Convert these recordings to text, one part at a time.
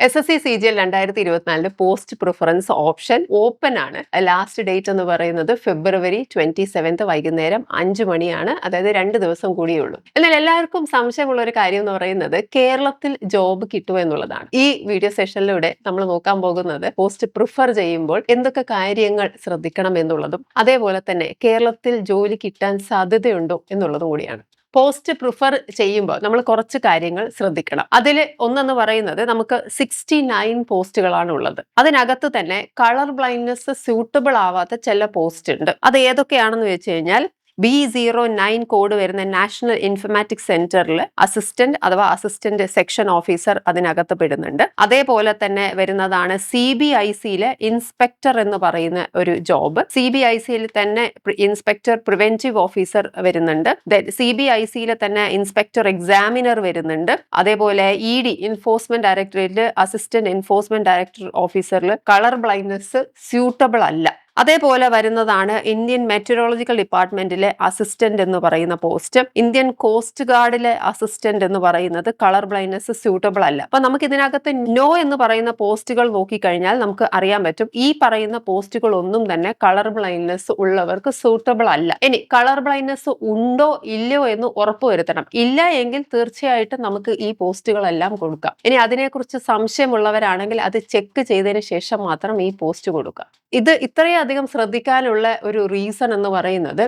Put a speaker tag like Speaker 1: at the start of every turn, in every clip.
Speaker 1: SSC CGL 2024 post preference option open ആണ്. Last date എന്ന് പറയുന്നത് February 27 വൈകുന്നേരം 5 മണിയാണ്. അതായത് 2 ദിവസം കൂടിയേ ഉള്ളൂ. എന്നാൽ എല്ലാവർക്കും സംശയമുള്ള ഒരു കാര്യം എന്ന് പറയുന്നത് കേരളത്തിൽ ജോബ് കിട്ടുമോ എന്നുള്ളതാണ്. ഈ വീഡിയോ സെഷനിലൂടെ നമ്മൾ നോക്കാൻ പോകുന്നത് പോസ്റ്റ് പ്രിഫർ ചെയ്യുമ്പോൾ എന്തൊക്കെ കാര്യങ്ങൾ ശ്രദ്ധിക്കണം എന്നുള്ളതും അതേപോലെ തന്നെ കേരളത്തിൽ ജോലി കിട്ടാൻ സാധ്യതയുണ്ടോ എന്നുള്ളതും കൂടിയാണ്. പോസ്റ്റ് പ്രിഫർ ചെയ്യുമ്പോൾ നമ്മൾ കുറച്ച് കാര്യങ്ങൾ ശ്രദ്ധിക്കണം. അതിൽ ഒന്നെന്ന് പറയുന്നത് നമുക്ക് 69 പോസ്റ്റുകളാണ് ഉള്ളത്. അതിനകത്ത് തന്നെ കളർ ബ്ലൈൻഡ്നെസ് സ്യൂട്ടബിൾ ആവാത്ത ചില പോസ്റ്റ് ഉണ്ട്. അത് ഏതൊക്കെയാണെന്ന് വെച്ച് കഴിഞ്ഞാൽ B09 കോഡ് വരുന്ന നാഷണൽ ഇൻഫർമാറ്റിക്സ് സെന്ററിൽ അസിസ്റ്റന്റ് അഥവാ അസിസ്റ്റന്റ് സെക്ഷൻ ഓഫീസർ അതിനകത്ത് പെടുന്നുണ്ട്. അതേപോലെ തന്നെ വരുന്നതാണ് CBICയിലെ ഇൻസ്പെക്ടർ എന്ന് പറയുന്ന ഒരു ജോബ്. CBICയിൽ തന്നെ ഇൻസ്പെക്ടർ പ്രിവെന്റീവ് ഓഫീസർ വരുന്നുണ്ട്. CBICയിലെ തന്നെ ഇൻസ്പെക്ടർ എക്സാമിനർ വരുന്നുണ്ട്. അതേപോലെ ED എൻഫോഴ്സ്മെന്റ് ഡയറക്ടറേറ്റിൽ അസിസ്റ്റന്റ് എൻഫോഴ്സ്മെന്റ് ഡയറക്ടർ ഓഫീസറിൽ കളർ ബ്ലൈൻഡ്നെസ് സ്യൂട്ടബിൾ അല്ല. അതേപോലെ വരുന്നതാണ് ഇന്ത്യൻ മെറ്റീരിയോളജിക്കൽ ഡിപ്പാർട്ട്മെന്റിലെ അസിസ്റ്റന്റ് എന്ന് പറയുന്ന പോസ്റ്റ്. ഇന്ത്യൻ കോസ്റ്റ് ഗാർഡിലെ അസിസ്റ്റന്റ് എന്ന് പറയുന്നത് കളർ ബ്ലൈൻഡ്നെസ് സ്യൂട്ടബിൾ അല്ല. അപ്പൊ നമുക്ക് ഇതിനകത്ത് നോ എന്ന് പറയുന്ന പോസ്റ്റുകൾ നോക്കിക്കഴിഞ്ഞാൽ നമുക്ക് അറിയാൻ പറ്റും ഈ പറയുന്ന പോസ്റ്റുകൾ ഒന്നും തന്നെ കളർ ബ്ലൈൻഡ്നെസ് ഉള്ളവർക്ക് സ്യൂട്ടബിൾ അല്ല. ഇനി കളർ ബ്ലൈൻഡ്നെസ് ഉണ്ടോ ഇല്ലയോ എന്ന് ഉറപ്പുവരുത്തണം. ഇല്ല എങ്കിൽ തീർച്ചയായിട്ടും നമുക്ക് ഈ പോസ്റ്റുകളെല്ലാം കൊടുക്കാം. ഇനി അതിനെക്കുറിച്ച് സംശയമുള്ളവരാണെങ്കിൽ അത് ചെക്ക് ചെയ്തതിന് ശേഷം മാത്രം ഈ പോസ്റ്റ് കൊടുക്കാം. ഇത് ഇത്രയധികം ശ്രദ്ധിക്കാനുള്ള ഒരു റീസൺ എന്ന് പറയുന്നത്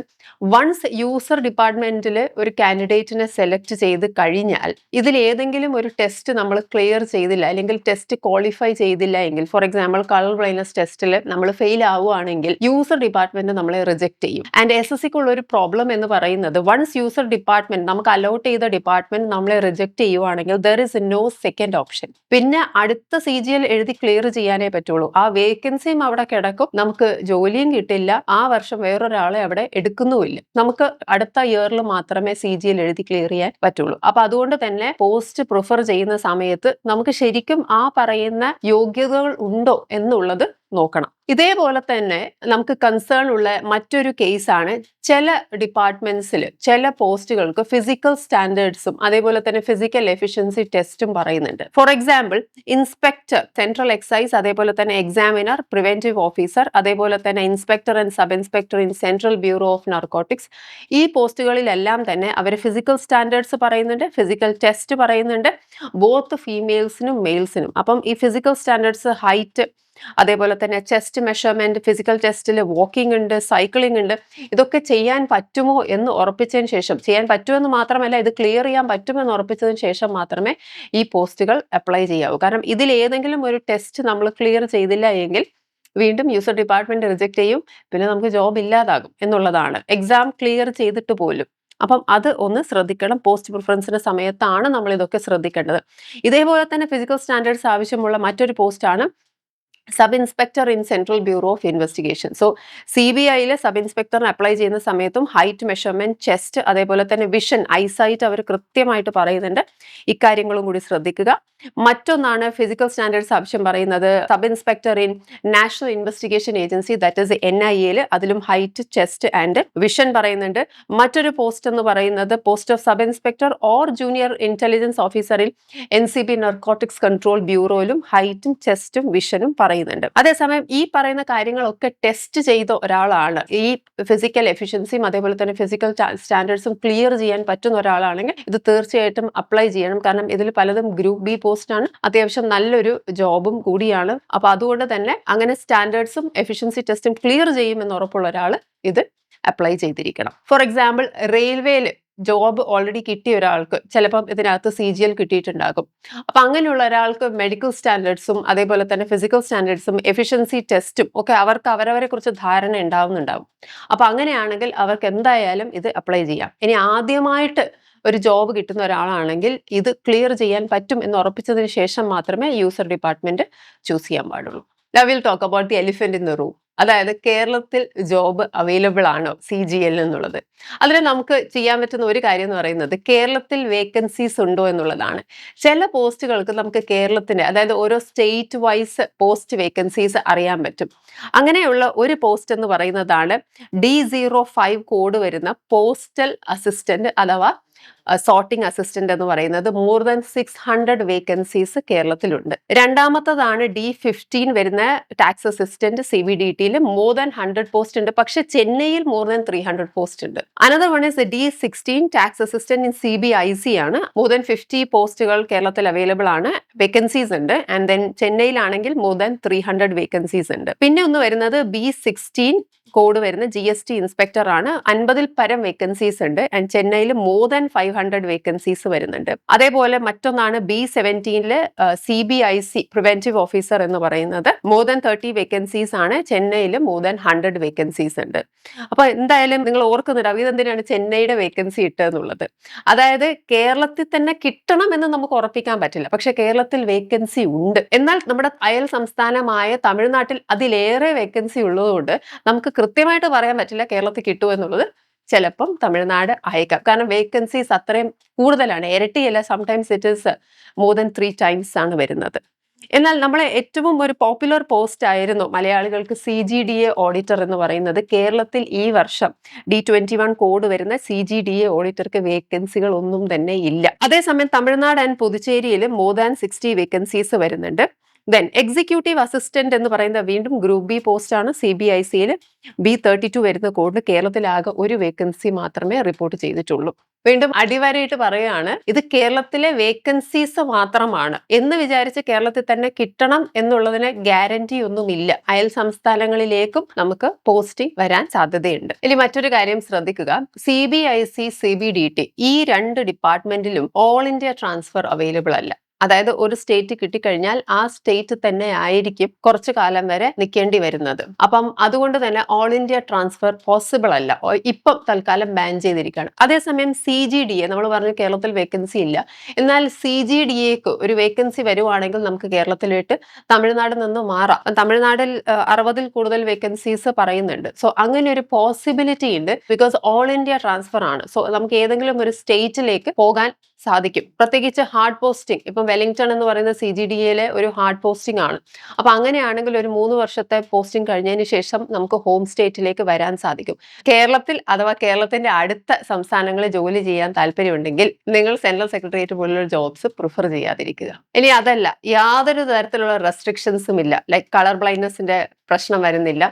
Speaker 1: വൺസ് യൂസർ ഡിപ്പാർട്ട്മെന്റിൽ ഒരു കാൻഡിഡേറ്റിനെ സെലക്ട് ചെയ്ത് കഴിഞ്ഞാൽ ഇതിൽ ഏതെങ്കിലും ഒരു ടെസ്റ്റ് നമ്മൾ ക്ലിയർ ചെയ്തില്ല അല്ലെങ്കിൽ ടെസ്റ്റ് ക്വാളിഫൈ ചെയ്തില്ല എങ്കിൽ ഫോർ എക്സാമ്പിൾ കളർ ബ്ലൈൻഡ്നെസ് ടെസ്റ്റിൽ നമ്മൾ ഫെയിൽ ആവുകയാണെങ്കിൽ യൂസർ ഡിപ്പാർട്ട്മെന്റ് നമ്മളെ റിജക്ട് ചെയ്യും. ആൻഡ് SSCക്കുള്ള ഒരു പ്രോബ്ലം എന്ന് പറയുന്നത് വൺസ് യൂസർ ഡിപ്പാർട്ട്മെന്റ് നമുക്ക് അലോട്ട് ചെയ്ത ഡിപ്പാർട്ട്മെന്റ് നമ്മളെ റിജക്ട് ചെയ്യുവാണെങ്കിൽ there is no second option. പിന്നെ അടുത്ത CGL എഴുതി ക്ലിയർ ചെയ്യാനേ പറ്റുള്ളൂ. ആ വേക്കൻസിയും അവിടെ കിടക്കും, നമുക്ക് ജോലിയും കിട്ടില്ല, ആ വർഷം വേറൊരാളെ അവിടെ എടുക്കുന്നുമില്ല. നമുക്ക് അടുത്ത ഇയറിൽ മാത്രമേ CGL എഴുതി ക്ലിയർ ചെയ്യാൻ പറ്റുള്ളൂ. അപ്പൊ അതുകൊണ്ട് തന്നെ പോസ്റ്റ് പ്രിഫർ ചെയ്യുന്ന സമയത്ത് നമുക്ക് ശരിക്കും ആ പറയുന്ന യോഗ്യതകൾ ഉണ്ടോ എന്നുള്ളത് നോക്കണം. ഇതേപോലെ തന്നെ നമുക്ക് കൺസേൺ ഉള്ള മറ്റൊരു കേസാണ് ചില ഡിപ്പാർട്ട്മെന്റ്സിൽ ചില പോസ്റ്റുകൾക്ക് ഫിസിക്കൽ സ്റ്റാൻഡേർഡ്സും അതേപോലെ തന്നെ ഫിസിക്കൽ എഫിഷ്യൻസി ടെസ്റ്റും പറയുന്നുണ്ട്. For example inspector central excise, അതേപോലെ തന്നെ എക്സാമിനർ, പ്രിവെന്റീവ് ഓഫീസർ, അതേപോലെ തന്നെ inspector and sub inspector in central bureau of narcotics, ഈ പോസ്റ്റുകളിലെല്ലാം തന്നെ അവർ ഫിസിക്കൽ സ്റ്റാൻഡേർഡ്സ് പറയുന്നുണ്ട്, ഫിസിക്കൽ ടെസ്റ്റ് പറയുന്നുണ്ട്, ബോത്ത് ഫീമെയിൽസിനും മെയിൽസിനും. അപ്പം ഈ ഫിസിക്കൽ സ്റ്റാൻഡേർഡ്സ് ഹൈറ്റ്, അതേപോലെ തന്നെ ചെസ്റ്റ് മെഷർമെന്റ്, ഫിസിക്കൽ ടെസ്റ്റിൽ വാക്കിംഗ് ഉണ്ട്, സൈക്ലിംഗ് ഉണ്ട്, ഇതൊക്കെ ചെയ്യാൻ പറ്റുമോ എന്ന് ഉറപ്പിച്ചതിന് ശേഷം, ചെയ്യാൻ പറ്റുമെന്ന് മാത്രമല്ല ഇത് ക്ലിയർ ചെയ്യാൻ പറ്റുമെന്ന് ഉറപ്പിച്ചതിന് ശേഷം മാത്രമേ ഈ പോസ്റ്റുകൾ അപ്ലൈ ചെയ്യാവൂ. കാരണം ഇതിൽ ഏതെങ്കിലും ഒരു ടെസ്റ്റ് നമ്മൾ ക്ലിയർ ചെയ്തില്ല എങ്കിൽ വീണ്ടും യൂസർ ഡിപ്പാർട്ട്മെന്റ് റിജക്ട് ചെയ്യും, പിന്നെ നമുക്ക് ജോബ് ഇല്ലാതാകും എന്നുള്ളതാണ്. എക്സാം ക്ലിയർ ചെയ്തിട്ട് പോലും. അപ്പം അത് ഒന്ന് ശ്രദ്ധിക്കണം. പോസ്റ്റ് പ്രിഫറൻസിന്റെ സമയത്താണ് നമ്മൾ ഇതൊക്കെ ശ്രദ്ധിക്കേണ്ടത്. ഇതേപോലെ തന്നെ ഫിസിക്കൽ സ്റ്റാൻഡേർഡ്സ് ആവശ്യമുള്ള മറ്റൊരു പോസ്റ്റാണ് sub inspector in central bureau of investigation. So CBIയിലെ സബ് ഇൻസ്പെക്ടറിന് അപ്ലൈ ചെയ്യുന്ന സമയത്തും ഹൈറ്റ് മെഷർമെന്റ്, ചെസ്റ്റ്, അതേപോലെ തന്നെ വിഷൻ, ഐസൈറ്റ് അവർ കൃത്യമായിട്ട് പറയുന്നുണ്ട്. ഇക്കാര്യങ്ങളും കൂടി ശ്രദ്ധിക്കുക. മറ്റൊന്നാണ് ഫിസിക്കൽ സ്റ്റാൻഡേർഡ്സ് ആവശ്യം പറയുന്നത് sub inspector in national investigation agency, that is NIAയിൽ, അതിലും ഹൈറ്റ്, ചെസ്റ്റ് ആൻഡ് വിഷൻ പറയുന്നുണ്ട്. മറ്റൊരു പോസ്റ്റ് എന്ന് പറയുന്നത് post of sub inspector or junior intelligence ഓഫീസറിൽ NCB നർക്കോട്ടിക്സ് കൺട്രോൾ ബ്യൂറോയിലും ഹൈറ്റും ചെസ്റ്റും വിഷനും പറയുന്നുണ്ട്. അതേസമയം ഈ പറയുന്ന കാര്യങ്ങളൊക്കെ ടെസ്റ്റ് ചെയ്ത ഒരാളാണ്, ഈ ഫിസിക്കൽ എഫിഷ്യൻസിയും അതേപോലെ തന്നെ ഫിസിക്കൽ സ്റ്റാൻഡേർഡ്സും ക്ലിയർ ചെയ്യാൻ പറ്റുന്ന ഒരാളാണെങ്കിൽ ഇത് തീർച്ചയായിട്ടും അപ്ലൈ ചെയ്യണം. കാരണം ഇതിൽ പലതും ഗ്രൂപ്പ് B പോസ്റ്റ് ആണ്, അത്യാവശ്യം നല്ലൊരു ജോബും കൂടിയാണ്. അപ്പൊ അതുകൊണ്ട് തന്നെ അങ്ങനെ സ്റ്റാൻഡേർഡ്സും എഫിഷ്യൻസി ടെസ്റ്റും ക്ലിയർ ചെയ്യുമെന്ന് ഉറപ്പുള്ള ഒരാൾ ഇത് അപ്ലൈ ചെയ്തിരിക്കണം. ഫോർ എക്സാമ്പിൾ റെയിൽവേയിൽ ജോബ് ഓൾറെഡി കിട്ടിയ ഒരാൾക്ക് ചിലപ്പം ഇതിനകത്ത് CGL കിട്ടിയിട്ടുണ്ടാകും. അപ്പൊ അങ്ങനെയുള്ള ഒരാൾക്ക് മെഡിക്കൽ സ്റ്റാൻഡേർഡ്സും അതേപോലെ തന്നെ ഫിസിക്കൽ സ്റ്റാൻഡേർഡ്സും എഫിഷ്യൻസി ടെസ്റ്റും ഒക്കെ അവർക്ക് അവരവരെ കുറിച്ച് ധാരണ ഉണ്ടാവുന്നുണ്ടാവും. അപ്പൊ അങ്ങനെയാണെങ്കിൽ അവർക്ക് എന്തായാലും ഇത് അപ്ലൈ ചെയ്യാം. ഇനി ആദ്യമായിട്ട് ഒരു ജോബ് കിട്ടുന്ന ഒരാളാണെങ്കിൽ ഇത് ക്ലിയർ ചെയ്യാൻ പറ്റും എന്ന് ഉറപ്പിച്ചതിന് ശേഷം മാത്രമേ യൂസർ ഡിപ്പാർട്ട്മെന്റ് ചൂസ് ചെയ്യാൻ പാടുള്ളൂ. Now we'll talk about the elephant in the room. അതായത് കേരളത്തിൽ ജോബ് അവൈലബിൾ ആണോ CGL എന്നുള്ളത്. അതിൽ നമുക്ക് ചെയ്യാൻ പറ്റുന്ന ഒരു കാര്യം എന്ന് പറയുന്നത് കേരളത്തിൽ വേക്കൻസീസ് ഉണ്ടോ എന്നുള്ളതാണ്. ചില പോസ്റ്റുകൾക്ക് നമുക്ക് കേരളത്തിന്റെ അതായത് ഓരോ സ്റ്റേറ്റ് വൈസ് പോസ്റ്റ് വേക്കൻസീസ് അറിയാൻ പറ്റും. അങ്ങനെയുള്ള ഒരു പോസ്റ്റ് എന്ന് പറയുന്നതാണ് D05 കോഡ് വരുന്ന പോസ്റ്റൽ അസിസ്റ്റന്റ് അഥവാ സോർട്ടിംഗ് അസിസ്റ്റന്റ് എന്ന് പറയുന്നത് മോർ ദാൻ 600 വേക്കൻസീസ് കേരളത്തിലുണ്ട്. രണ്ടാമത്തതാണ് D15 വരുന്ന tax assistant CBDT more than 100 post ഉണ്ട്. പക്ഷെ ചെന്നൈയിൽ മോർ ദാൻ 300 പോസ്റ്റ് ഉണ്ട്. Another one is D16 tax assistant in CBIC ആണ്. മോർ ദാൻ 50 പോസ്റ്റുകൾ കേരളത്തിൽ അവൈലബിൾ ആണ്, വേക്കൻസീസ് ഉണ്ട്. ആൻഡ് ദെൻ ചെന്നൈയിലാണെങ്കിൽ മോർ ദാൻ 300 വേക്കൻസീസ് ഉണ്ട്. പിന്നെ ഒന്ന് വരുന്നത് B16 കോഡ് വരുന്ന GST ഇൻസ്പെക്ടർ ആണ്. 50-ൽ പരം വേക്കൻസീസ് ഉണ്ട്. ആൻഡ് ചെന്നൈയിൽ മോർ ദാൻ 500 വേക്കൻസീസ് വരുന്നുണ്ട്. അതേപോലെ മറ്റൊന്നാണ് B17 CBIC പ്രിവെന്റീവ് ഓഫീസർ എന്ന് പറയുന്നത്. മോർ ദാൻ 30 വേക്കൻസീസ് ആണ്. ചെന്നൈയിൽ മോർ ദാൻ 100 വേക്കൻസീസ് ഉണ്ട്. അപ്പൊ എന്തായാലും നിങ്ങൾ ഓർക്കുന്നുണ്ടാവും ഇതെന്തിനാണ് ചെന്നൈയുടെ വേക്കൻസി ഇട്ടെന്നുള്ളത്. അതായത് കേരളത്തിൽ തന്നെ കിട്ടണം എന്ന് നമുക്ക് ഉറപ്പിക്കാൻ പറ്റില്ല, പക്ഷെ കേരളത്തിൽ വേക്കൻസി ഉണ്ട്. എന്നാൽ നമ്മുടെ അയൽ സംസ്ഥാനമായ തമിഴ്നാട്ടിൽ അതിലേറെ വേക്കൻസി ഉള്ളതുകൊണ്ട് നമുക്ക് കൃത്യമായിട്ട് പറയാൻ പറ്റില്ല കേരളത്തിൽ കിട്ടുമോ എന്നുള്ളത്. ചിലപ്പം തമിഴ്നാട് അയക്കാം, കാരണം വേക്കൻസീസ് അത്രയും കൂടുതലാണ്, ഇരട്ടിയല്ല, sometimes it is more than 3 times ആണ് വരുന്നത്. എന്നാൽ നമ്മളെ ഏറ്റവും ഒരു പോപ്പുലർ പോസ്റ്റ് ആയിരുന്നു മലയാളികൾക്ക് CGDA ഓഡിറ്റർ എന്ന് പറയുന്നത്. കേരളത്തിൽ ഈ വർഷം D21 കോഡ് വരുന്ന CGDA ഓഡിറ്റർക്ക് വേക്കൻസികൾ ഒന്നും തന്നെ ഇല്ല. അതേസമയം തമിഴ്നാട് ആൻഡ് പുതുച്ചേരിയിൽ മോർ ദാൻ 60 വേക്കൻസീസ് വരുന്നുണ്ട്. ദെൻ എക്സിക്യൂട്ടീവ് അസിസ്റ്റന്റ് എന്ന് പറയുന്ന വീണ്ടും ഗ്രൂപ്പ് B പോസ്റ്റ് ആണ്. CBICയിൽ B32 വരുന്ന കോഡ്. കേരളത്തിലാകെ ഒരു വേക്കൻസി മാത്രമേ റിപ്പോർട്ട് ചെയ്തിട്ടുള്ളൂ. വീണ്ടും അടിവരയിട്ട് പറയുകയാണ്, ഇത് കേരളത്തിലെ വേക്കൻസീസ് മാത്രമാണ് എന്ന് വിചാരിച്ച് കേരളത്തിൽ തന്നെ കിട്ടണം എന്നുള്ളതിന് ഗ്യാരണ്ടി ഒന്നുമില്ല. അയൽ സംസ്ഥാനങ്ങളിലേക്കും നമുക്ക് പോസ്റ്റിംഗ് വരാൻ സാധ്യതയുണ്ട്. ഇനി മറ്റൊരു കാര്യം ശ്രദ്ധിക്കുക, CBIC CBDT ഈ 2 ഡിപ്പാർട്ട്മെന്റിലും ഓൾ ഇന്ത്യ ട്രാൻസ്ഫർ അവൈലബിൾ അല്ല. അതായത് ഒരു സ്റ്റേറ്റ് കിട്ടിക്കഴിഞ്ഞാൽ ആ സ്റ്റേറ്റ് തന്നെ ആയിരിക്കും കുറച്ചു കാലം വരെ നിൽക്കേണ്ടി വരുന്നത്. അപ്പം അതുകൊണ്ട് തന്നെ ഓൾ ഇന്ത്യ ട്രാൻസ്ഫർ പോസിബിൾ അല്ല, ഇപ്പം തൽക്കാലം ബാൻ ചെയ്തിരിക്കുകയാണ്. അതേസമയം CGDA നമ്മൾ പറഞ്ഞു കേരളത്തിൽ വേക്കൻസി ഇല്ല, എന്നാൽ CGDAക്ക് ഒരു വേക്കൻസി വരുവാണെങ്കിൽ നമുക്ക് കേരളത്തിലോട്ട് തമിഴ്നാട്ടിൽ നിന്ന് മാറാം. തമിഴ്നാട്ടിൽ 60-ൽ കൂടുതൽ വേക്കൻസീസ് പറയുന്നുണ്ട്. സോ അങ്ങനെ ഒരു പോസിബിലിറ്റി ഉണ്ട്, ബിക്കോസ് ഓൾ ഇന്ത്യ ട്രാൻസ്ഫർ ആണ്. സോ നമുക്ക് ഏതെങ്കിലും ഒരു സ്റ്റേറ്റിലേക്ക് പോകാൻ സാധിക്കും. പ്രത്യേകിച്ച് ഹാർഡ് പോസ്റ്റിംഗ്, ഇപ്പം വെല്ലിംഗ്ടൺ എന്ന് പറയുന്ന CGDAയിലെ ഒരു ഹാർഡ് പോസ്റ്റിംഗ് ആണ്. അപ്പൊ അങ്ങനെയാണെങ്കിൽ ഒരു 3 വർഷത്തെ പോസ്റ്റിംഗ് കഴിഞ്ഞതിന് ശേഷം നമുക്ക് ഹോം സ്റ്റേറ്റിലേക്ക് വരാൻ സാധിക്കും. കേരളത്തിൽ അഥവാ കേരളത്തിന്റെ അടുത്ത സംസ്ഥാനങ്ങളിൽ ജോലി ചെയ്യാൻ താല്പര്യമുണ്ടെങ്കിൽ നിങ്ങൾ സെൻട്രൽ സെക്രട്ടേറിയറ്റ് പോലുള്ള ജോബ്സ് പ്രിഫർ ചെയ്യാതിരിക്കുക. ഇനി അതല്ല, യാതൊരു തരത്തിലുള്ള റെസ്ട്രിക്ഷൻസും ഇല്ല, ലൈക്ക് കളർ ബ്ലൈൻഡ്നെസിന്റെ പ്രശ്നം വരുന്നില്ല,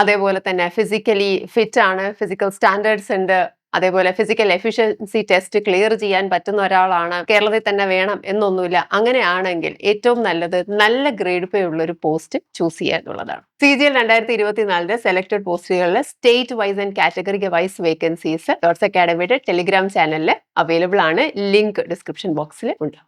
Speaker 1: അതേപോലെ തന്നെ ഫിസിക്കലി ഫിറ്റ് ആണ്, ഫിസിക്കൽ സ്റ്റാൻഡേർഡ്സ് ഉണ്ട്, അതേപോലെ ഫിസിക്കൽ എഫിഷ്യൻസി ടെസ്റ്റ് ക്ലിയർ ചെയ്യാൻ പറ്റുന്ന ഒരാളാണ്, കേരളത്തിൽ തന്നെ വേണം എന്നൊന്നുമില്ല. അങ്ങനെയാണെങ്കിൽ ഏറ്റവും നല്ലത് നല്ല ഗ്രേഡ് പേ ഉള്ള ഒരു പോസ്റ്റ് ചൂസ് ചെയ്യുക എന്നുള്ളതാണ്. CGL 2024 സെലക്ടഡ് പോസ്റ്റുകളിൽ state wise and category wise vacancies dots അക്കാഡമിയുടെ ടെലിഗ്രാം ചാനലിൽ അവൈലബിൾ ആണ്. ലിങ്ക് ഡിസ്ക്രിപ്ഷൻ ബോക്സിൽ ഉണ്ട്.